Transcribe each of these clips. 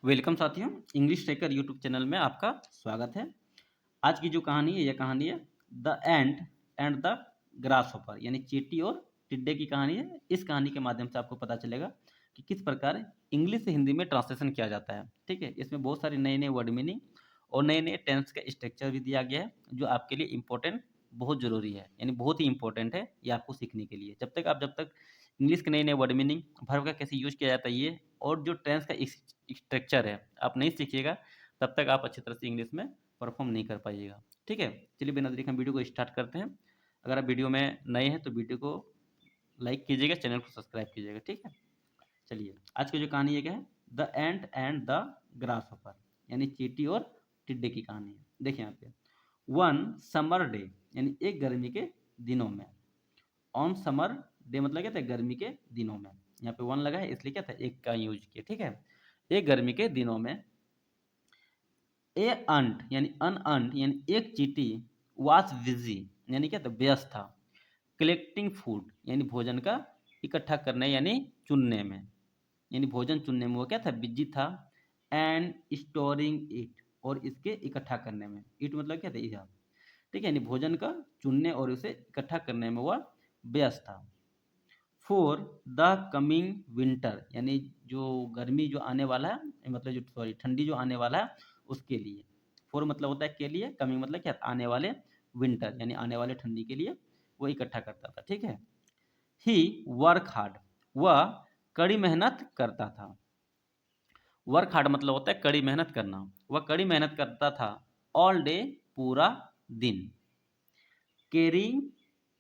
Welcome साथियों, English trekker YouTube channel में आपका स्वागत है। आज की जो कहानी है, यह कहानी है the ant and the grasshopper, यानी चींटी और टिड्डे की कहानी है। इस कहानी के माध्यम से आपको पता चलेगा कि किस प्रकार इंग्लिश से हिंदी में ट्रांसलेशन किया जाता है। ठीक है, इसमें बहुत सारे नए नए वर्ड मीनिंग और नए नए टेंस का स्ट्रक्चर भी दिया गया है, जो आपके लिए इंपॉर्टेंट, बहुत ज़रूरी है, यानी बहुत ही इंपॉर्टेंट है ये आपको सीखने के लिए। जब तक इंग्लिश के नए नए वर्ड मीनिंग, वर्ब का कैसे यूज किया जाता है ये, और जो टेंस का स्ट्रक्चर है, आप नहीं सीखिएगा तब तक आप अच्छी तरह से इंग्लिश में परफॉर्म नहीं कर पाइएगा। ठीक है, चलिए बिना देरी के हम वीडियो को स्टार्ट करते हैं। अगर आप वीडियो में नए हैं तो वीडियो को लाइक कीजिएगा, चैनल को सब्सक्राइब कीजिएगा। ठीक है, चलिए आज की जो कहानी है क्या है, the ant and the grass hopper, यानी चींटी और टिड्डे की कहानी है। देखिए यहाँ पे, वन समर डे, यानी एक गर्मी के दिनों में। ऑन समर डे मतलब क्या था, गर्मी के दिनों में। यहाँ पे वन लगा है इसलिए क्या था, एक का यूज किया। ठीक है, एक गर्मी के दिनों में ए अंट यानी अनअंट यानी एक चींटी वाज बिजी, यानी क्या था, व्यस्त था। कलेक्टिंग फूड यानी भोजन का इकट्ठा करने यानी चुनने में, यानी भोजन चुनने में वो क्या था, बिजी था। एंड स्टोरिंग इट, और इसके इकट्ठा करने में। इट मतलब क्या था, यह। ठीक है, यानी भोजन का चुनने और उसे इकट्ठा करने में वह व्यस्त था। फॉर द कमिंग विंटर, यानी जो गर्मी जो आने वाला है, मतलब जो सॉरी ठंडी जो आने वाला है उसके लिए। फॉर मतलब होता है के लिए, कमिंग मतलब क्या, आने वाले। विंटर यानी आने वाले ठंडी के लिए वो इकट्ठा करता था। ठीक है, ही वर्क हार्ड, वह कड़ी मेहनत करता था। वर्क हार्ड मतलब होता है कड़ी मेहनत करना। वह कड़ी मेहनत करता था ऑल डे, पूरा दिन। केरिंग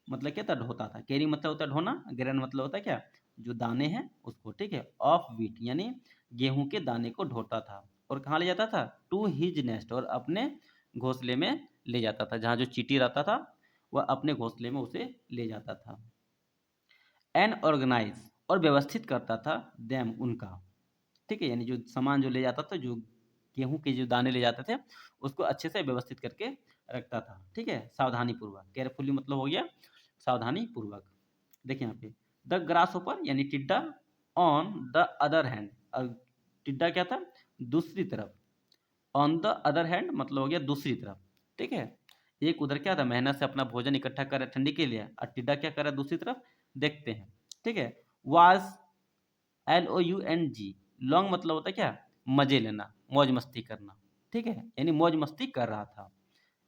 मतलब क्या था, ढोता था। केरिंग मतलब होता है ढोना, ग्रेन मतलब होता है क्या, जो दाने हैं उसको। ठीक है, ऑफ व्हीट यानी गेहूं के दाने को ढोता था। और कहाँ ले जाता था, टू हिज नेस्ट, और अपने घोंसले में ले जाता था। जहाँ जो चींटी रहता था वह अपने घोंसले में उसे ले जाता था। एन ऑर्गेनाइज, और व्यवस्थित करता था देम, उनका। ठीक है, यानी जो सामान जो ले जाता था, जो गेहूं के जो दाने ले जाते थे, उसको अच्छे से व्यवस्थित करके रखता था। ठीक है, सावधानी पूर्वक। केयरफुली मतलब हो गया सावधानी पूर्वक। देखिए यहाँ पे, द ग्रास होपर यानी टिड्डा, ऑन द अदर हैंड, और टिड्डा क्या था, दूसरी तरफ। ऑन द अदर हैंड मतलब हो गया दूसरी तरफ। ठीक है, एक उधर क्या था, मेहनत से अपना भोजन इकट्ठा कर रहा है ठंडी के लिए, और टिड्डा क्या कर रहा है दूसरी तरफ, देखते हैं। ठीक है, वाज, LOUNG, लॉन्ग मतलब होता है क्या, मजे लेना, मौज मस्ती करना। ठीक है, यानी मौज मस्ती कर रहा था।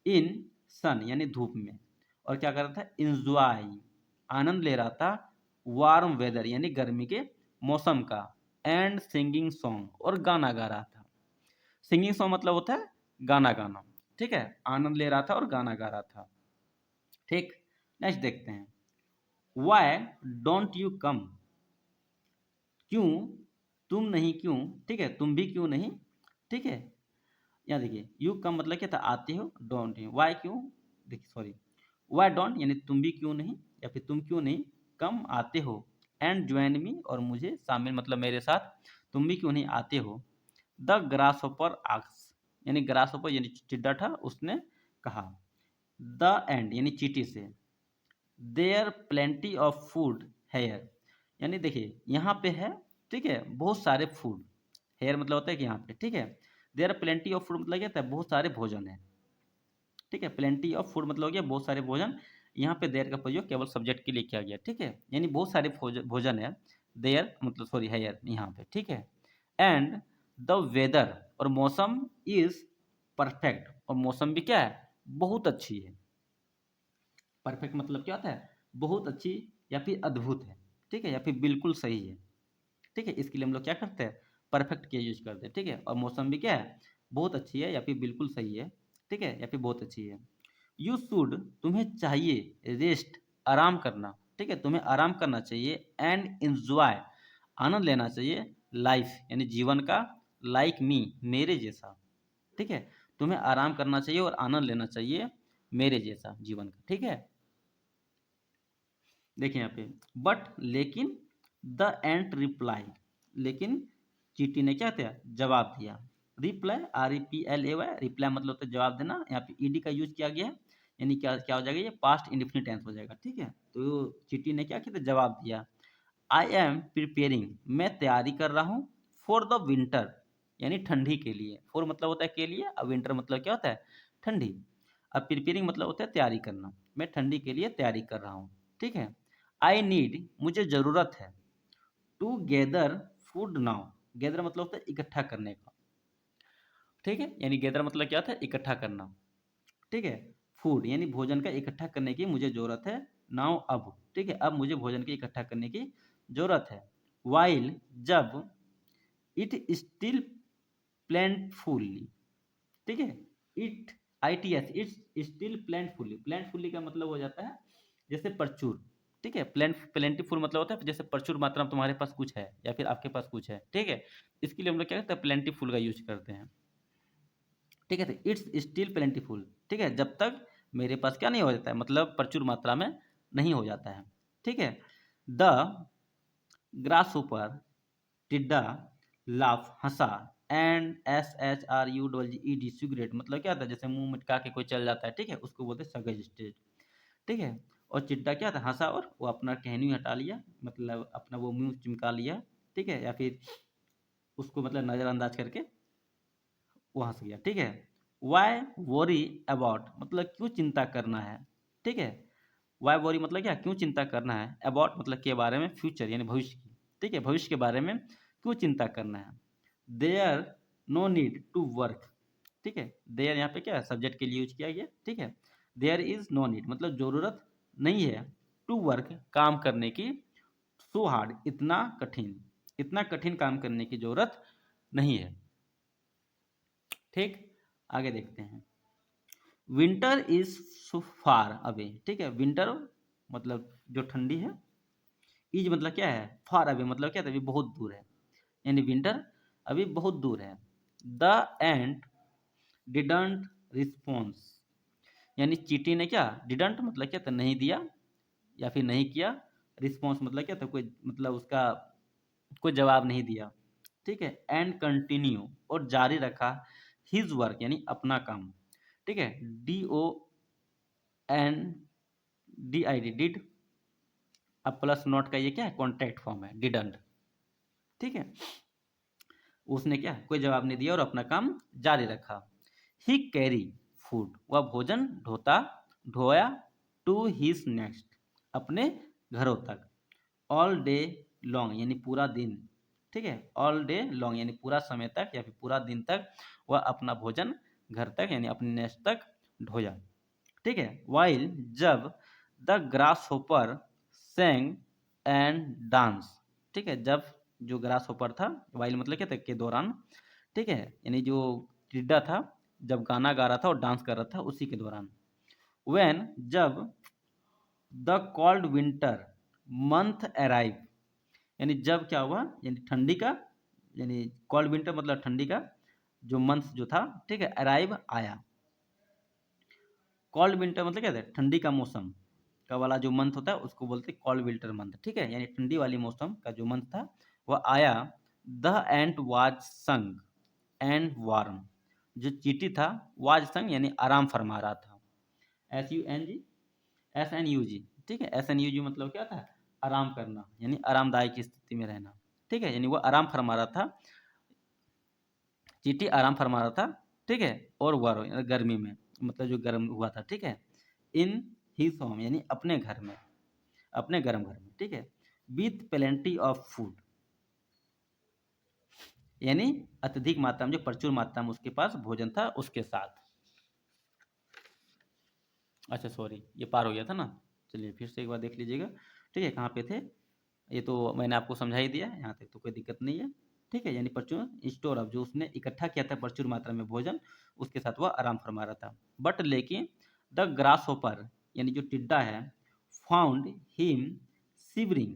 इन सन यानी धूप में। और क्या कर रहा था, इंजॉय, आनंद ले रहा था। वार्म वेदर यानी गर्मी के मौसम का। एंड सिंगिंग सॉन्ग, और गाना गा रहा था। सिंगिंग सॉन्ग मतलब होता है गाना गाना। ठीक है, आनंद ले रहा था और गाना गा रहा था। ठीक, नेक्स्ट देखते हैं। वाई डोंट यू कम, क्यों तुम नहीं, क्यों। ठीक है, तुम भी क्यों नहीं। ठीक है, यहाँ देखिए, यू कम मतलब क्या था, आते हो। डोंट ही, वाई क्यों, देखिए सॉरी, वाई डोंट यानी तुम भी क्यों नहीं, या फिर तुम क्यों नहीं कम आते हो। एंड ज्वाइन मी, और मुझे शामिल मतलब मेरे साथ तुम भी क्यों नहीं आते हो। द ग्रास होपर आक्स, यानी ग्रास होपर यानी टिड्डा था, उसने कहा। द एंड यानी चींटी से। There plenty of food here, यानी देखिए यहाँ पे है। ठीक है, बहुत सारे फूड। हेयर मतलब होता है कि यहाँ पे। ठीक है, there are plenty of food मतलब क्या था, बहुत सारे भोजन है। ठीक है, प्लेंटी ऑफ फूड मतलब हो गया बहुत सारे भोजन। यहाँ पे देयर का प्रयोग केवल सब्जेक्ट के लिए किया गया। ठीक है, यानी बहुत सारे भोजन है। देयर मतलब सॉरी हेयर यहाँ पे। ठीक है, एंड द वेदर, और मौसम इज परफेक्ट, और मौसम भी क्या है, बहुत अच्छी है। परफेक्ट मतलब क्या होता है, बहुत अच्छी, या फिर अद्भुत है। ठीक है, या फिर बिल्कुल सही है। ठीक है, इसके लिए हम लोग क्या करते हैं, परफेक्ट के यूज करते हैं। ठीक है, और मौसम भी क्या है, बहुत अच्छी है, या फिर बिल्कुल सही है। ठीक है, या फिर बहुत अच्छी है। यू शुड, तुम्हें चाहिए। रेस्ट, आराम करना। ठीक है, तुम्हें आराम करना चाहिए। एंड इंजॉय, आनंद लेना चाहिए। लाइफ यानी जीवन का। लाइक मी, मेरे जैसा। ठीक है, तुम्हें आराम करना चाहिए और आनंद लेना चाहिए मेरे जैसा जीवन का। ठीक है, देखिए यहाँ पे, बट लेकिन, द एंट रिप्लाई, लेकिन चींटी ने क्या किया, जवाब दिया। रिप्लाई, REPLAY, रिप्लाई मतलब होता है जवाब देना। यहाँ पे ED का यूज किया गया है, यानी क्या क्या हो जाएगा, ये पास्ट इंडेफिनिट टेंस हो जाएगा। ठीक है, तो चींटी ने क्या किया था, जवाब दिया। आई एम प्रिपेयरिंग, मैं तैयारी कर रहा हूँ। फॉर द विंटर, यानी ठंडी के लिए, फॉर मतलब होता है के लिए, अब विंटर मतलब क्या होता है ठंडी, अब प्रिपेयरिंग मतलब होता है तैयारी करना, मैं ठंडी के लिए तैयारी कर रहा हूँ, ठीक है। आई नीड मुझे ज़रूरत है, to gather food now, gather मतलब होता है इकट्ठा करने का, ठीक है, यानी गैदर मतलब क्या था इकट्ठा करना, ठीक है। फूड यानी भोजन का इकट्ठा करने की मुझे ज़रूरत है, नाउ अब, ठीक है, अब मुझे भोजन की इकट्ठा करने की ज़रूरत है। वाइल जब, इट स्टिल प्लेंटफुली, ठीक है, it I T S it's still plentifully, plentifully का मतलब हो जाता है जैसे प्रचुर, ठीक है, प्लेंटीफुल मतलब होता है जैसे प्रचुर मात्रा में तुम्हारे पास कुछ है या फिर आपके पास कुछ है, ठीक है, इसके लिए हम लोग क्या करते हैं प्लेंटीफुल का यूज करते हैं, ठीक है। तो इट्स स्टिल प्लेंटीफुल, ठीक है, जब तक मेरे पास क्या नहीं हो जाता है मतलब प्रचुर मात्रा में नहीं हो जाता है, ठीक है। द ग्रास ऊपर, टिड्डा, laugh Hansa, and S H R U double ji E D cigarette मतलब क्या था जैसे मुंह मटका के कोई चल जाता है, ठीक है, उसको बोलते हैं सगज स्टेज, ठीक है। और चिट्टा क्या था हंसा और वो अपना टहनी हटा लिया मतलब अपना वो मुंह चिमका लिया, ठीक है, या फिर उसको मतलब नज़रअंदाज करके वो हंस गया, ठीक है। वाई वरी अबाउट मतलब क्यों चिंता करना है, ठीक है, वाई वरी मतलब क्या क्यों चिंता करना है, अबाउट मतलब के बारे में, फ्यूचर यानी भविष्य की, ठीक है, भविष्य के बारे में क्यों चिंता करना है। There no need to work, ठीक है, देयर यहाँ पे क्या है सब्जेक्ट के लिए यूज किया गया, ठीक है। देयर इज नो नीड मतलब जरूरत नहीं है, टू वर्क काम करने की, सो हार्ड इतना कठिन काम करने की जरूरत नहीं है, ठीक। आगे देखते हैं, winter is so far away, ठीक है, विंटर मतलब जो ठंडी है, इज मतलब क्या है फार अवे मतलब क्या है अभी बहुत दूर है, यानी विंटर अभी बहुत दूर है। द एंड डिडंट रिस्पॉन्स, यानी चींटी ने क्या डिडंट मतलब क्या था नहीं दिया या फिर नहीं किया, रिस्पॉन्स मतलब क्या था कोई मतलब उसका कोई जवाब नहीं दिया, ठीक है। एंड कंटिन्यू और जारी रखा, हिज वर्क यानी अपना काम, ठीक है, D O N D I D did, अब प्लस नॉट का ये क्या है कॉन्ट्रैक्ट फॉर्म है डिडंट, ठीक है, उसने क्या कोई जवाब नहीं दिया और अपना काम जारी रखा। ही कैरी फूड वह भोजन ढोया टू हिज नेक्स्ट अपने घरों तक, ऑल डे लॉन्ग यानी पूरा दिन, ठीक है, ऑल डे लॉन्ग यानी पूरा समय तक या फिर पूरा दिन तक वह अपना भोजन घर तक यानी अपने नेस्ट तक ढोया, ठीक है। वाइल जब the grasshopper sang and dance, ठीक है, जब जो ग्रास होपर था, वाइल मतलब क्या था के दौरान, ठीक है, यानी जो टिड्डा था जब गाना गा रहा था और डांस कर रहा था उसी के दौरान। व्हेन जब the called winter month arrive, यानी जब क्या हुआ यानी ठंडी का, यानी कॉल्ड विंटर मतलब ठंडी का जो मंथ जो था, ठीक है, अराइव आया। कॉल्ड विंटर मतलब क्या था ठंडी का मौसम का वाला जो मंथ होता है उसको बोलते हैं कॉल्ड विंटर मंथ, ठीक है, यानी ठंडी वाली मौसम का जो मंथ था वह आया। द एंट वाज संग एंड वार्म, जो चींटी था वाज संग यानी आराम फरमा रहा था, S U N G S N U G, ठीक है, एस एन यू जी मतलब क्या था आराम करना यानी आरामदायक स्थिति में रहना, ठीक है, यानी वो आराम फरमा रहा था, चींटी आराम फरमा रहा था, ठीक है, और वार गर्मी में मतलब जो गर्म हुआ था, ठीक है, इन हिज होम यानी अपने घर में, अपने गर्म घर में, ठीक है, विथ प्लेंटी ऑफ फूड यानी अत्यधिक मात्रा में जो प्रचुर मात्रा में उसके पास भोजन था उसके साथ। अच्छा सॉरी ये पार हो गया था ना, चलिए फिर से एक बार देख लीजिएगा, ठीक है, कहाँ पे थे, ये तो मैंने आपको समझा ही दिया, यहाँ तक तो कोई दिक्कत नहीं है, ठीक है, यानी प्रचुर स्टोर ऑफ जो उसने इकट्ठा किया था प्रचुर मात्रा में भोजन उसके साथ वह आराम फरमा रहा था। बट लेकिन द ग्रास होपर यानी जो टिड्डा है, फाउंड हिम शिवरिंग,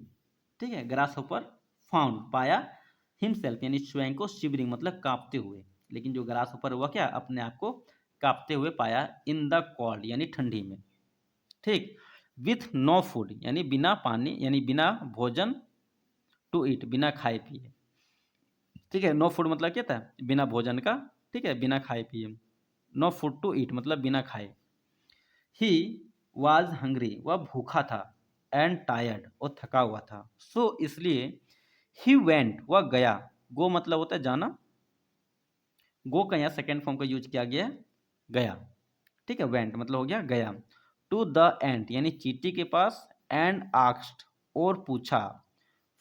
ठीक है, ग्रास होपर फाउंड पाया, हिमसेल्फ यानी स्वयं को शिवरिंग मतलब कांपते हुए, लेकिन जो ग्रास होपर हुआ क्या अपने आप को कांपते हुए पाया, इन द कॉल्ड यानी ठंडी में, ठीक, विथ नो फूड यानी बिना पानी यानी बिना भोजन, टू ईट बिना खाए पिए, ठीक है, नो फूड मतलब क्या था बिना भोजन का, ठीक है, बिना खाए पिए, नो फूड टू ईट मतलब बिना खाए। ही वाज हंग्री वह भूखा था, एंड टायर्ड और थका हुआ था, सो इसलिए ही वेंट वह गया, गो मतलब होता है जाना, गो का यहाँ सेकेंड फॉर्म का यूज किया गया है गया, ठीक है। वेंट मतलब हो गया गया। टू द एंट यानी चींटी के पास, एंड आस्क्ड और पूछा,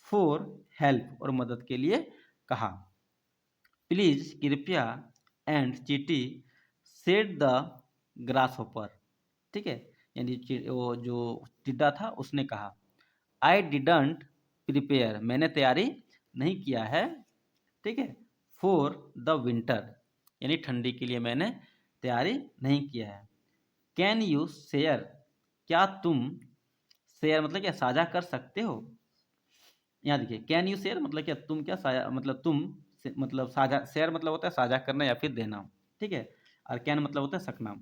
फॉर हेल्प और मदद के लिए कहा। प्लीज कृपया, एंड चींटी, सेड द ग्रासहोपर, ठीक है। यानी वो जो टिड्डा था उसने कहा, आई डिडंट प्रिपेयर, मैंने तैयारी नहीं किया है, ठीक है, फॉर द विंटर, यानी ठंडी के लिए मैंने तैयारी नहीं किया है। कैन यू शेयर, क्या तुम, शेयर मतलब क्या साझा कर सकते हो। यहाँ देखिए कैन यू शेयर मतलब क्या तुम क्या साझा मतलब तुम मतलब साझा, शेयर मतलब होता है साझा करना या फिर देना, ठीक है। और कैन मतलब होता है सकना।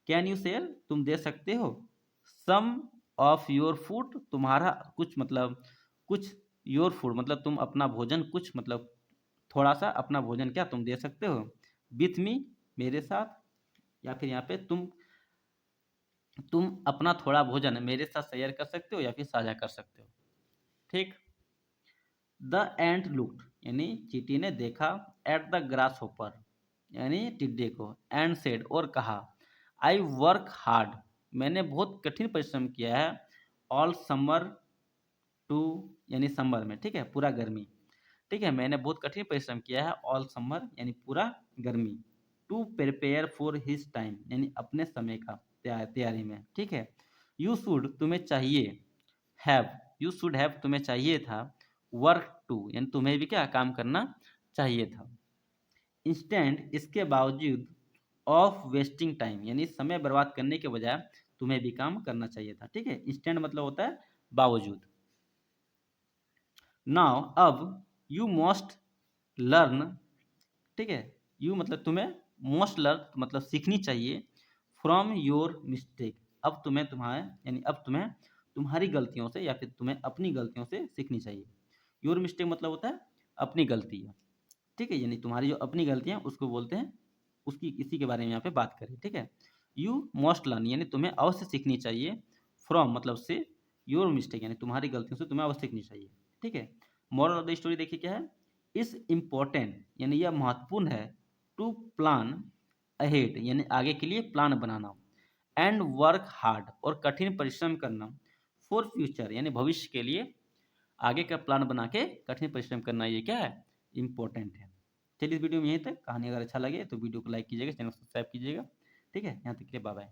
कैन यू शेयर तुम दे सकते हो, सम ऑफ योर फूड तुम्हारा कुछ मतलब कुछ, योर फूड मतलब तुम अपना भोजन, कुछ मतलब थोड़ा सा अपना भोजन क्या तुम दे सकते हो, विथ मी मेरे साथ, या फिर यहाँ पे तुम अपना थोड़ा भोजन मेरे साथ शेयर कर सकते हो या फिर साझा कर सकते हो, ठीक। द एंट लुक्ड यानी चींटी ने देखा, एट द ग्रास होपर यानी टिड्डे को, एंड सेड और कहा, आई वर्क हार्ड, मैंने बहुत कठिन परिश्रम किया है, ऑल समर टू यानी समर में, ठीक है, पूरा गर्मी, ठीक है, मैंने बहुत कठिन परिश्रम किया है, ऑल समर यानी पूरा गर्मी, to prepare for his time यानी अपने समय का तैयारी में, ठीक है। यू शुड तुम्हें चाहिए, हैव यू शुड हैव तुम्हें चाहिए था, वर्क टू यानी तुम्हें भी क्या काम करना चाहिए था, इंस्टेंट इसके बावजूद, ऑफ वेस्टिंग टाइम यानी समय बर्बाद करने के बजाय तुम्हें भी काम करना चाहिए था, ठीक है। इंस्टेंट मतलब होता है बावजूद। नाउ अब, यू मस्ट लर्न, ठीक है, यू मतलब तुम्हें, मोस्ट लर्न मतलब सीखनी चाहिए, फ्रॉम योर मिस्टेक, अब तुम्हें तुम्हारे यानी अब तुम्हें तुम्हारी गलतियों से या फिर तुम्हें अपनी गलतियों से सीखनी चाहिए। योर मिस्टेक मतलब होता है अपनी गलती, ठीक है, यानी तुम्हारी जो अपनी गलतियां उसको बोलते हैं, उसकी इसी के बारे में यहाँ पे बात करें, ठीक है। यू मस्ट लर्न यानी तुम्हें अवश्य सीखनी चाहिए, फ्रॉम मतलब से, योर मिस्टेक यानी तुम्हारी गलतियों से तुम्हें अवश्य सीखनी चाहिए, ठीक है। मॉरल ऑफ द स्टोरी देखिए क्या है, इस इम्पोर्टेंट यानी यह महत्वपूर्ण है, टू प्लान अहेड यानी आगे के लिए plan banana, and work hard और कठिन परिश्रम करना, फॉर फ्यूचर यानी भविष्य के लिए आगे का प्लान बना के कठिन परिश्रम करना, ये क्या है इंपॉर्टेंट है। चलिए इस वीडियो में यहीं तक, कहानी अगर अच्छा लगे तो वीडियो को लाइक कीजिएगा, चैनल को सब्सक्राइब कीजिएगा, ठीक है। यहाँ तक के लिए बाय बाय।